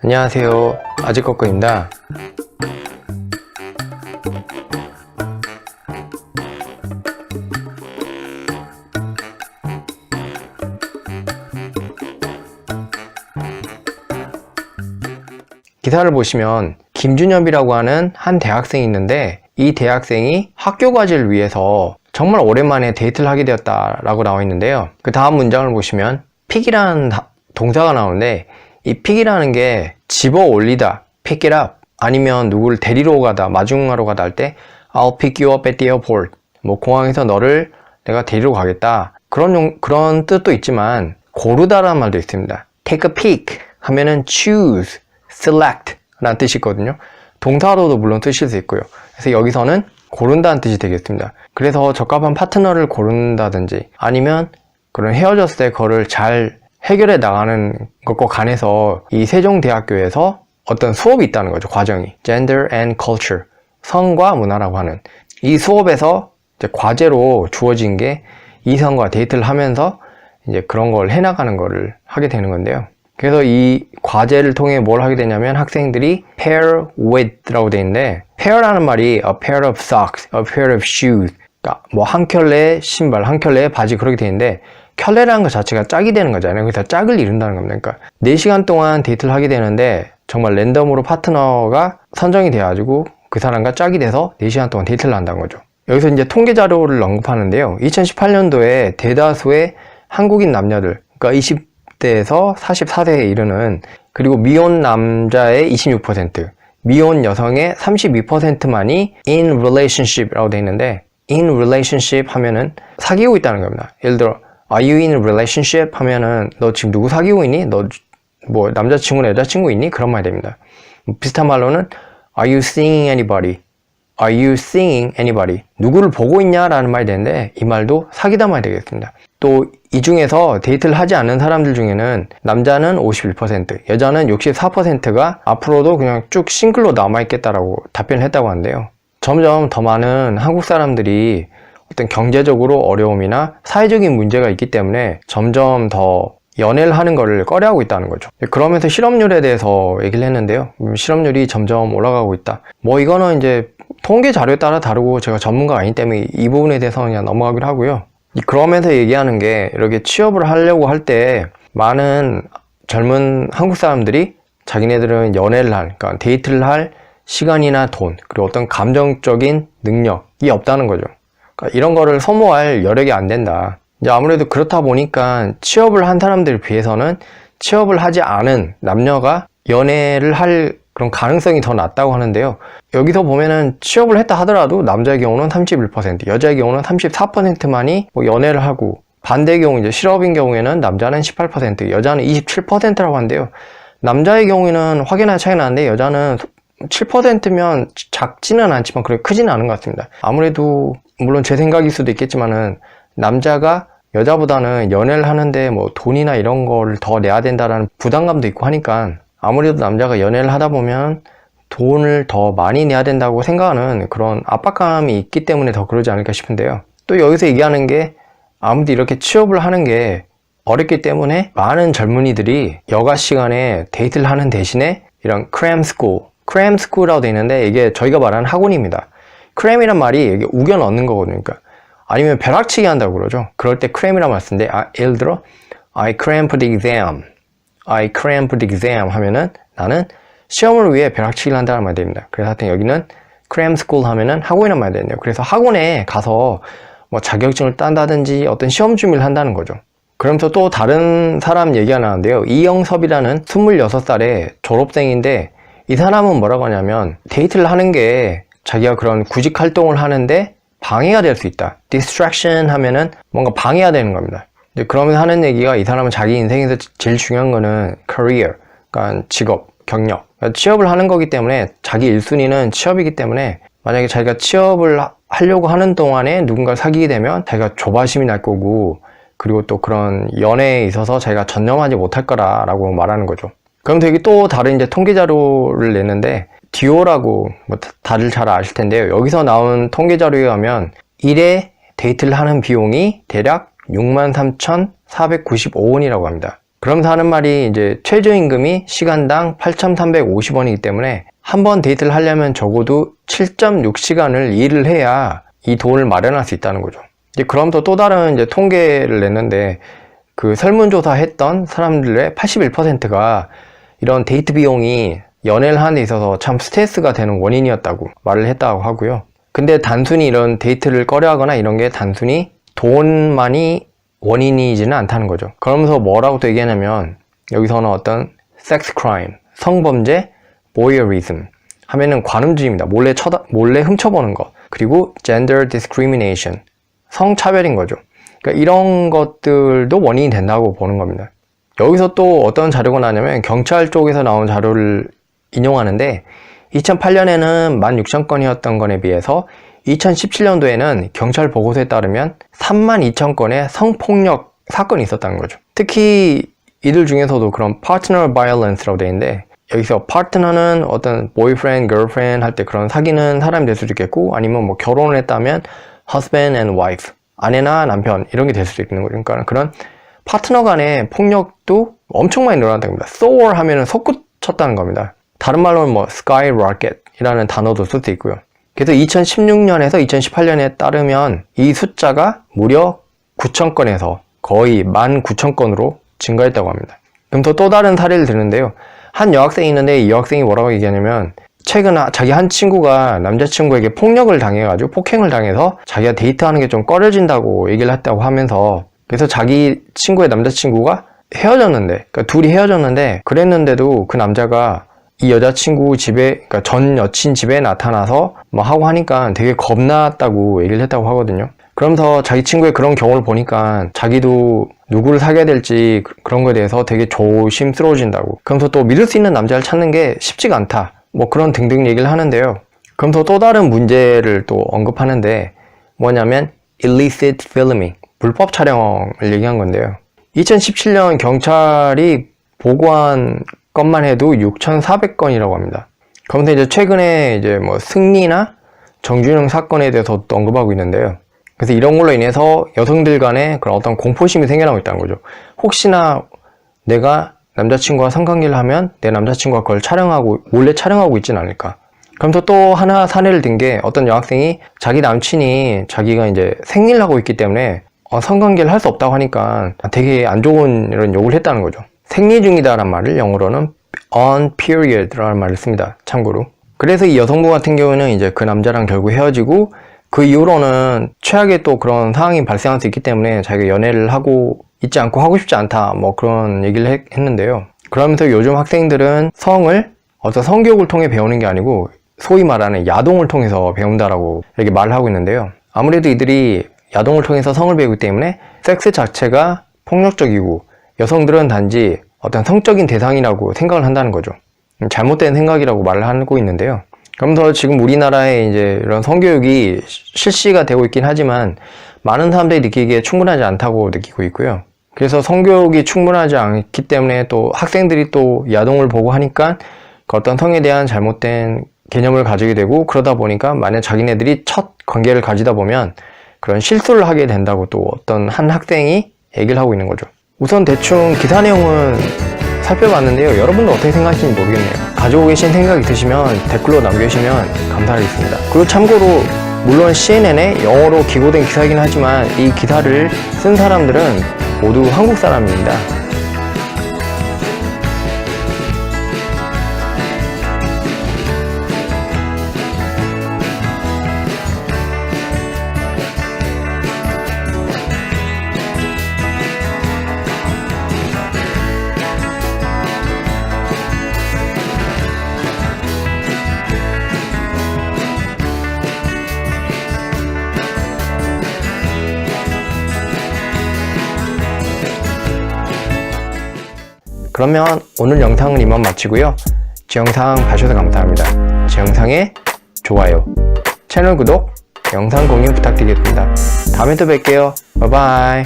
안녕하세요, 아직거꾸입니다. 기사를 보시면 김준엽이라고 하는 한 대학생이 있는데, 이 대학생이 학교 과제를 위해서 정말 오랜만에 데이트를 하게 되었다라고 나와 있는데요. 그 다음 문장을 보시면 픽이라는 동사가 나오는데, 이 픽이라는 게 집어 올리다, pick it up, 아니면 누구를 데리러 가다, 마중하러 가다 할 때 I'll pick you up at the airport, 뭐 공항에서 너를 내가 데리러 가겠다, 그런 뜻도 있지만 고르다라는 말도 있습니다. take a pick 하면은 choose, select 라는 뜻이 있거든요. 동사로도 물론 쓰실 수 있고요. 그래서 여기서는 고른다는 뜻이 되겠습니다. 그래서 적합한 파트너를 고른다든지, 아니면 그런 헤어졌을 때 그거를 잘 해결해 나가는 것과 관해서 이 세종대학교에서 어떤 수업이 있다는 거죠. 과정이 Gender and Culture, 성과 문화라고 하는 이 수업에서 이제 과제로 주어진 게 이성과 데이트를 하면서 이제 그런 걸 해나가는 거를 하게 되는 건데요. 그래서 이 과제를 통해 뭘 하게 되냐면, 학생들이 pair with라고 되어 있는데, pair라는 말이 a pair of socks, a pair of shoes, 그러니까 뭐 한 켤레의 신발, 한 켤레의 바지, 그렇게 되어 있는데, 켤레라는 것 자체가 짝이 되는 거잖아요. 그래서 짝을 이룬다는 겁니다. 그러니까 4시간 동안 데이트를 하게 되는데, 정말 랜덤으로 파트너가 선정이 돼가지고 그 사람과 짝이 돼서 4시간 동안 데이트를 한다는 거죠. 여기서 이제 통계 자료를 언급하는데요. 2018년도에 대다수의 한국인 남녀들, 그러니까 20대에서 44세에 이르는, 그리고 미혼 남자의 26%, 미혼 여성의 32%만이 in relationship이라고 되어 있는데, in relationship 하면은 사귀고 있다는 겁니다. 예를 들어 Are you in a relationship? 하면은 너 지금 누구 사귀고 있니? 너 뭐 남자친구나 여자친구 있니? 그런 말이 됩니다. 비슷한 말로는 Are you seeing anybody? Are you seeing anybody? 누구를 보고 있냐? 라는 말이 되는데, 이 말도 사귀다 말이 되겠습니다. 또 이 중에서 데이트를 하지 않는 사람들 중에는 남자는 51%, 여자는 64%가 앞으로도 그냥 쭉 싱글로 남아있겠다라고 답변을 했다고 하는데요. 점점 더 많은 한국 사람들이 어떤 경제적으로 어려움이나 사회적인 문제가 있기 때문에 점점 더 연애를 하는 것을 꺼려하고 있다는 거죠. 그러면서 실업률에 대해서 얘기를 했는데요. 실업률이 점점 올라가고 있다. 뭐 이거는 이제 통계 자료에 따라 다르고 제가 전문가가 아니기 때문에 이 부분에 대해서는 그냥 넘어가기로 하고요. 그러면서 얘기하는 게, 이렇게 취업을 하려고 할 때 많은 젊은 한국 사람들이 자기네들은 연애를 할, 그러니까 데이트를 할 시간이나 돈, 그리고 어떤 감정적인 능력이 없다는 거죠. 그러니까 이런 거를 소모할 여력이 안 된다. 이제 아무래도 그렇다 보니까 취업을 한 사람들에 비해서는 취업을 하지 않은 남녀가 연애를 할 그런 가능성이 더 낮다고 하는데요. 여기서 보면은 취업을 했다 하더라도 남자의 경우는 31%, 여자의 경우는 34%만이 뭐 연애를 하고, 반대의 경우 이제 실업인 경우에는 남자는 18%, 여자는 27%라고 하는데요. 남자의 경우에는 확연한 차이가 나는데, 여자는 7%면 작지는 않지만 그렇게 크지는 않은 것 같습니다. 아무래도 물론 제 생각일 수도 있겠지만은, 남자가 여자보다는 연애를 하는데 뭐 돈이나 이런 거를 더 내야 된다라는 부담감도 있고 하니까, 아무래도 남자가 연애를 하다 보면 돈을 더 많이 내야 된다고 생각하는 그런 압박감이 있기 때문에 더 그러지 않을까 싶은데요. 또 여기서 얘기하는 게, 아무도 이렇게 취업을 하는 게 어렵기 때문에 많은 젊은이들이 여가 시간에 데이트를 하는 대신에 이런 cram school이라고 되어 있는데, 이게 저희가 말하는 학원입니다. cram이란 말이 우겨 넣는 거거든요. 그러니까 아니면 벼락치기 한다고 그러죠. 그럴 때 cram이란 말 쓰는데, 예를 들어 I cram for the exam, I cram for the exam 하면은 나는 시험을 위해 벼락치기를 한다는 말이 됩니다. 그래서 하여튼 여기는 cram school 하면은 학원이란 말이 되네요. 그래서 학원에 가서 뭐 자격증을 딴다든지 어떤 시험 준비를 한다는 거죠. 그러면서 또 다른 사람 얘기가 나는데요. 이영섭이라는 26살의 졸업생인데, 이 사람은 뭐라고 하냐면, 데이트를 하는 게 자기가 그런 구직 활동을 하는데 방해가 될 수 있다. distraction 하면은 뭔가 방해가 되는 겁니다. 그러면서 하는 얘기가, 이 사람은 자기 인생에서 제일 중요한 거는 career, 그러니까 직업, 경력, 그러니까 취업을 하는 거기 때문에, 자기 1순위는 취업이기 때문에, 만약에 자기가 취업을 하려고 하는 동안에 누군가를 사귀게 되면 자기가 조바심이 날 거고, 그리고 또 그런 연애에 있어서 자기가 전념하지 못할 거라고 말하는 거죠. 그럼 여기 또 다른 이제 통계 자료를 냈는데, 듀오라고 뭐 다들 잘 아실 텐데요. 여기서 나온 통계 자료에 하면 1회 데이트를 하는 비용이 대략 63,495원이라고 합니다. 그러면서 하는 말이 이제 최저임금이 시간당 8,350원이기 때문에 한 번 데이트를 하려면 적어도 7.6시간을 일을 해야 이 돈을 마련할 수 있다는 거죠. 이제 그러면서 또 다른 이제 통계를 냈는데 그 설문조사 했던 사람들의 81%가 이런 데이트 비용이 연애를 하는 데 있어서 참 스트레스가 되는 원인이었다고 말을 했다고 하고요. 근데 단순히 이런 데이트를 꺼려하거나 이런 게 단순히 돈만이 원인이지는 않다는 거죠. 그러면서 뭐라고 또 얘기하냐면 여기서는 어떤 섹스 크라임, 성범죄, voyeurism 하면은 관음주의입니다. 몰래 훔쳐보는 거. 그리고 gender discrimination, 성차별인 거죠. 그러니까 이런 것들도 원인이 된다고 보는 겁니다. 여기서 또 어떤 자료가 나냐면 경찰 쪽에서 나온 자료를 인용하는데 2008년에는 16,000건이었던 건에 비해서 2017년도에는 경찰 보고서에 따르면 32,000건의 성폭력 사건이 있었다는 거죠. 특히 이들 중에서도 그런 partner violence라고 되어 있는데 여기서 파트너는 어떤 boyfriend, girlfriend 할 때 그런 사귀는 사람이 될 수도 있겠고 아니면 뭐 결혼을 했다면 husband and wife, 아내나 남편 이런 게 될 수도 있는 거죠. 그러니까 그런 파트너 간의 폭력도 엄청 많이 늘어났다는 겁니다. soar 하면은 솟구쳤다는 겁니다. 다른 말로는 뭐 skyrocket 이라는 단어도 쓸 수 있고요. 그래서 2016년에서 2018년에 따르면 이 숫자가 무려 9,000건에서 거의 19,000건으로 증가했다고 합니다. 그럼 또 다른 사례를 드는데요. 한 여학생이 있는데 이 여학생이 뭐라고 얘기하냐면 최근 자기 한 친구가 남자친구에게 폭력을 당해가지고 폭행을 당해서 자기가 데이트하는 게 좀 꺼려진다고 얘기를 했다고 하면서 그래서 자기 친구의 남자친구가 헤어졌는데 그러니까 둘이 헤어졌는데 그랬는데도 그 남자가 이 여자친구 집에 그러니까 전 여친 집에 나타나서 뭐 하고 하니까 되게 겁났다고 얘기를 했다고 하거든요. 그러면서 자기 친구의 그런 경우를 보니까 자기도 누구를 사귀어야 될지 그런 거에 대해서 되게 조심스러워진다고. 그러면서 또 믿을 수 있는 남자를 찾는 게 쉽지가 않다. 뭐 그런 등등 얘기를 하는데요. 그러면서 또 다른 문제를 또 언급하는데 뭐냐면 illicit filming, 불법 촬영을 얘기한 건데요. 2017년 경찰이 보고한 것만 해도 6,400건이라고 합니다. 그런데 이제 최근에 이제 뭐 승리나 정준영 사건에 대해서 또 언급하고 있는데요. 그래서 이런 걸로 인해서 여성들 간에 그런 어떤 공포심이 생겨나고 있다는 거죠. 혹시나 내가 남자친구와 성관계를 하면 내 남자친구가 그걸 몰래 촬영하고 있진 않을까. 그러면서 또 하나 사례를 든 게 어떤 여학생이 자기 남친이 자기가 이제 생리를 하고 있기 때문에 성관계를 할 수 없다고 하니까 되게 안 좋은 이런 욕을 했다는 거죠. 생리 중이다라는 말을 영어로는 on period라는 말을 씁니다. 참고로. 그래서 이 여성분 같은 경우는 이제 그 남자랑 결국 헤어지고 그 이후로는 최악의 또 그런 상황이 발생할 수 있기 때문에 자기가 연애를 하고 있지 않고 하고 싶지 않다 뭐 그런 얘기를 했는데요. 그러면서 요즘 학생들은 성을 어떤 성교육을 통해 배우는 게 아니고 소위 말하는 야동을 통해서 배운다라고 이렇게 말을 하고 있는데요. 아무래도 이들이 야동을 통해서 성을 배우기 때문에 섹스 자체가 폭력적이고 여성들은 단지 어떤 성적인 대상이라고 생각을 한다는 거죠. 잘못된 생각이라고 말을 하고 있는데요. 그러면서 지금 우리나라에 이제 이런 성교육이 실시가 되고 있긴 하지만 많은 사람들이 느끼기에 충분하지 않다고 느끼고 있고요. 그래서 성교육이 충분하지 않기 때문에 또 학생들이 또 야동을 보고 하니까 그 어떤 성에 대한 잘못된 개념을 가지게 되고 그러다 보니까 만약 자기네들이 첫 관계를 가지다 보면 그런 실수를 하게 된다고 또 어떤 한 학생이 얘기를 하고 있는 거죠. 우선 대충 기사 내용은 살펴봤는데요. 여러분도 어떻게 생각하시는지 모르겠네요. 가지고 계신 생각 있으시면 댓글로 남겨주시면 감사하겠습니다. 그리고 참고로 물론 CNN에 영어로 기고된 기사이긴 하지만 이 기사를 쓴 사람들은 모두 한국 사람입니다. 그러면 오늘 영상은 이만 마치고요. 제 영상 봐주셔서 감사합니다. 제 영상에 좋아요, 채널 구독, 영상 공유 부탁드리겠습니다. 다음에 또 뵐게요. 바이바이.